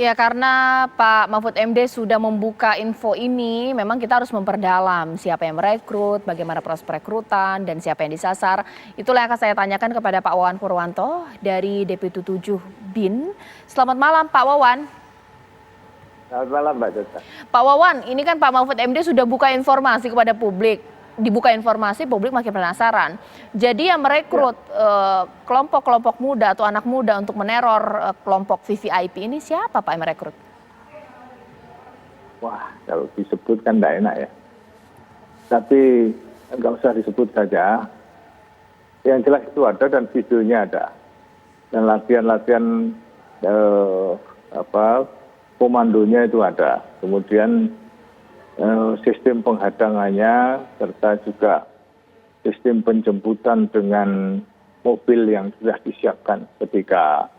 Ya, karena Pak Mahfud MD sudah membuka info ini, memang kita harus memperdalam siapa yang merekrut, bagaimana proses perekrutan, dan siapa yang disasar. Itulah yang akan saya tanyakan kepada Pak Wawan Purwanto dari DP 7 BIN. Selamat malam Pak Wawan. Selamat malam Mbak Jota. Pak Wawan, ini kan Pak Mahfud MD sudah buka informasi kepada publik. Dibuka informasi, publik makin penasaran. Jadi yang merekrut kelompok-kelompok muda atau anak muda untuk meneror kelompok VVIP ini siapa Pak yang merekrut? Wah, kalau disebut kan tidak enak ya. Tapi nggak usah disebut saja. Yang jelas itu ada dan videonya ada. Dan latihan-latihan komandonya itu ada. Kemudian sistem penghadangannya serta juga sistem penjemputan dengan mobil yang sudah disiapkan ketika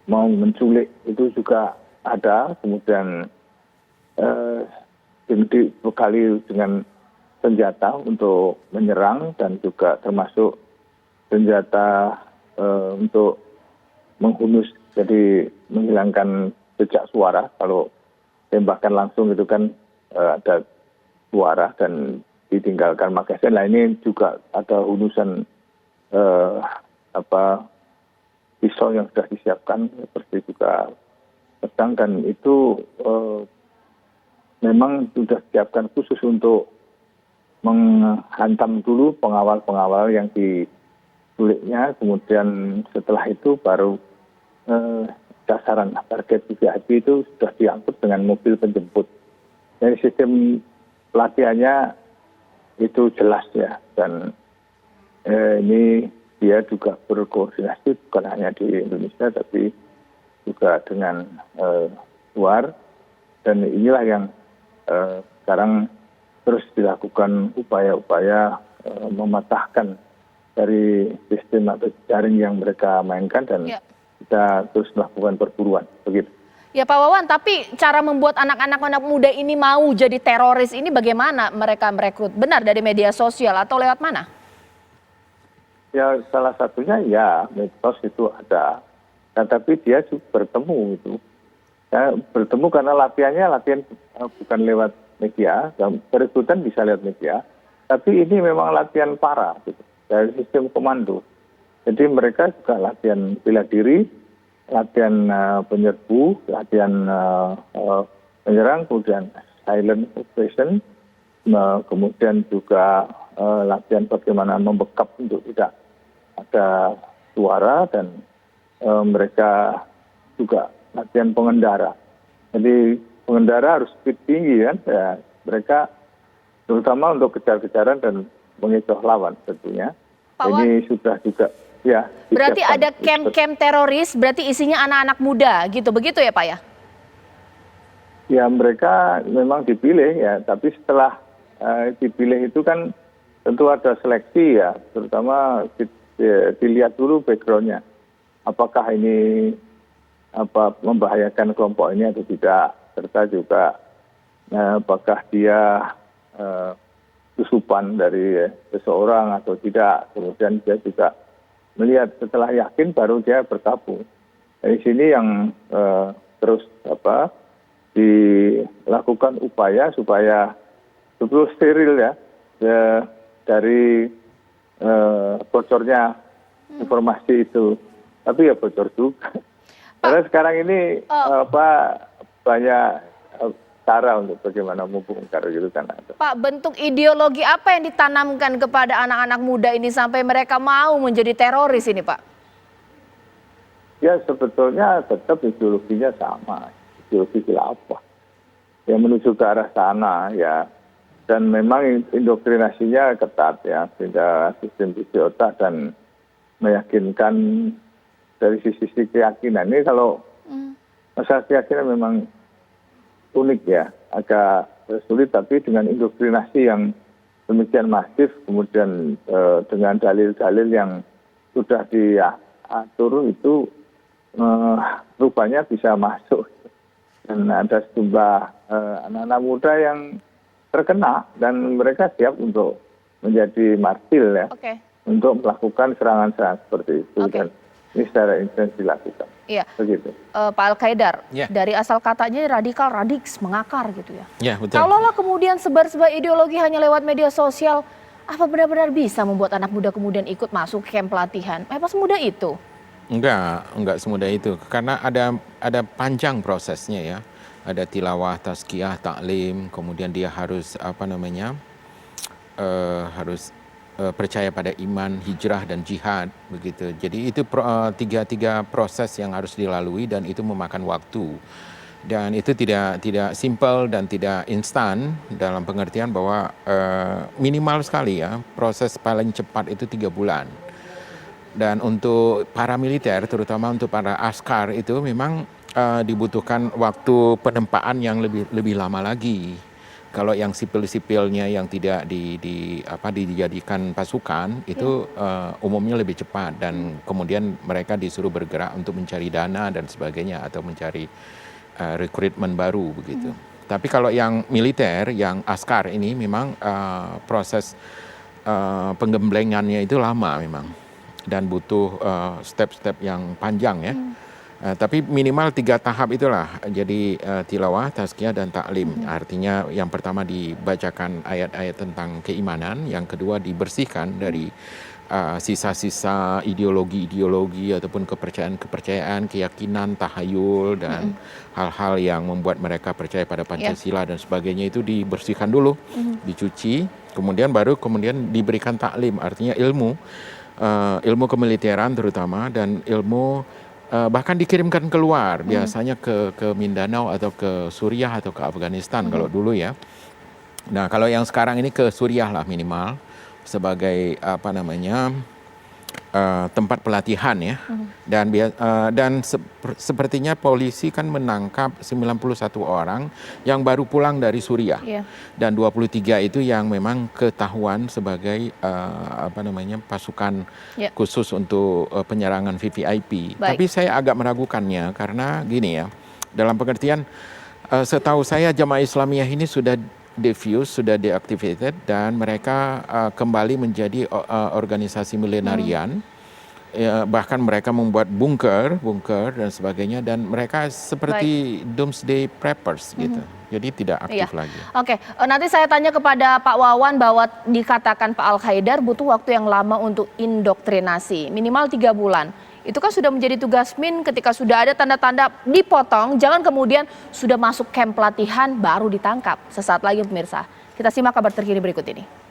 mau menculik itu juga ada. Kemudian dibekali dengan senjata untuk menyerang dan juga termasuk senjata untuk menghunus, jadi menghilangkan jejak suara. Kalau tembakan langsung itu kan ada suara dan ditinggalkan magasin. Nah ini juga ada hunusan pisau yang sudah disiapkan seperti juga pedang, dan itu memang sudah disiapkan khusus untuk menghantam dulu pengawal-pengawal yang diculiknya. Kemudian setelah itu baru sasaran target VIP itu sudah diangkut dengan mobil penjemput. Jadi sistem pelatihannya itu jelas ya, dan ini dia juga berkoordinasi bukan hanya di Indonesia tapi juga dengan luar, dan inilah yang sekarang terus dilakukan upaya-upaya mematahkan dari sistem atau jaring yang mereka mainkan, dan kita terus melakukan perburuan begitu. Ya Pak Wawan, tapi cara membuat anak-anak muda ini mau jadi teroris ini bagaimana mereka merekrut? Benar dari media sosial atau lewat mana? Ya salah satunya ya medsos itu ada, tapi dia juga bertemu itu. Ya, bertemu karena latihan bukan lewat media, perekrutan bisa lewat media, tapi ini memang latihan para gitu, dari sistem komando. Jadi mereka juga latihan bela diri, latihan penyerbu, latihan menyerang, kemudian silent operation, kemudian juga latihan bagaimana membekap untuk tidak ada suara, dan mereka juga latihan pengendara. Jadi pengendara harus speed tinggi kan, ya, mereka terutama untuk kejar-kejaran dan mengecoh lawan tentunya. Ini sudah juga. Ya, berarti ada camp-camp teroris, berarti isinya anak-anak muda gitu, begitu ya Pak ya? Ya mereka memang dipilih ya, tapi setelah dipilih itu kan tentu ada seleksi ya, terutama dilihat dulu backgroundnya. Apakah ini membahayakan kelompok ini atau tidak, serta juga apakah dia susupan dari seseorang atau tidak. Kemudian dia juga melihat setelah yakin baru dia bergabung. Dari sini yang terus dilakukan upaya supaya betul steril ya, dari bocornya informasi itu. Tapi ya bocor juga. Karena sekarang ini banyak cara untuk bagaimana membongkar gitu kan. Pak, bentuk ideologi apa yang ditanamkan kepada anak-anak muda ini sampai mereka mau menjadi teroris ini Pak? Ya sebetulnya tetap ideologinya sama, ideologi khilafah. Yang menuju ke arah sana ya. Dan memang indoktrinasinya ketat ya, sehingga sistem isi otak dan meyakinkan dari sisi keyakinan. Ini kalau masalah keyakinan memang unik ya, agak sulit, tapi dengan indoktrinasi yang demikian masif, kemudian dengan dalil-dalil yang sudah diatur itu rupanya bisa masuk. Dan ada sejumlah anak-anak muda yang terkena dan mereka siap untuk menjadi martir ya, untuk melakukan serangan-serangan seperti itu. Dan ini secara intens dilakukan. Iya. Begitu. Pak Al-Qaedar, Ya. dari asal katanya radikal, radiks, mengakar gitu ya. Ya, betul. Kalaulah kemudian sebar-sebar ideologi hanya lewat media sosial, apa benar-benar bisa membuat anak muda kemudian ikut masuk camp pelatihan? Apa semudah itu? Enggak semudah itu. Karena ada panjang prosesnya ya. Ada tilawah, tazkiyah, taklim, kemudian dia harus harus percaya pada iman, hijrah dan jihad begitu. Jadi itu tiga proses yang harus dilalui dan itu memakan waktu. Dan itu tidak simpel dan tidak instan dalam pengertian bahwa minimal sekali ya, proses paling cepat itu 3 bulan. Dan untuk para militer, terutama untuk para askar itu memang dibutuhkan waktu penempaan yang lebih lama lagi. Kalau yang sipil-sipilnya yang tidak dijadikan pasukan itu umumnya lebih cepat dan kemudian mereka disuruh bergerak untuk mencari dana dan sebagainya atau mencari rekrutmen baru begitu. Tapi kalau yang militer, yang askar ini memang proses penggemblengannya itu lama memang dan butuh step-step yang panjang ya. Tapi minimal 3 tahap itulah. Jadi tilawah, tazkiyah dan taklim. Artinya yang pertama dibacakan ayat-ayat tentang keimanan, yang kedua dibersihkan dari sisa-sisa ideologi ataupun kepercayaan, keyakinan, tahayul dan hal-hal yang membuat mereka percaya pada Pancasila dan sebagainya itu dibersihkan dulu, dicuci, kemudian diberikan taklim, artinya ilmu kemiliteran terutama dan ilmu bahkan dikirimkan keluar, biasanya ke Mindanao atau ke Suriah atau ke Afghanistan kalau dulu ya. Nah, kalau yang sekarang ini ke Suriah lah minimal sebagai tempat pelatihan ya. Dan sepertinya polisi kan menangkap 91 orang yang baru pulang dari Suriah. Dan 23 itu yang memang ketahuan sebagai pasukan khusus untuk penyerangan VVIP. Tapi saya agak meragukannya karena gini ya. Dalam pengertian setahu saya Jamaah Islamiyah ini sudah defuse, sudah deactivated dan mereka kembali menjadi organisasi milenarian. Bahkan mereka membuat bunker dan sebagainya dan mereka seperti doomsday preppers gitu. Jadi tidak aktif lagi. Oke, nanti saya tanya kepada Pak Wawan bahwa dikatakan Pak Al-Qaedar butuh waktu yang lama untuk indoktrinasi, minimal 3 bulan. Itu kan sudah menjadi tugas MIN ketika sudah ada tanda-tanda dipotong, jangan kemudian sudah masuk camp pelatihan baru ditangkap. Sesaat lagi pemirsa, kita simak kabar terkini berikut ini.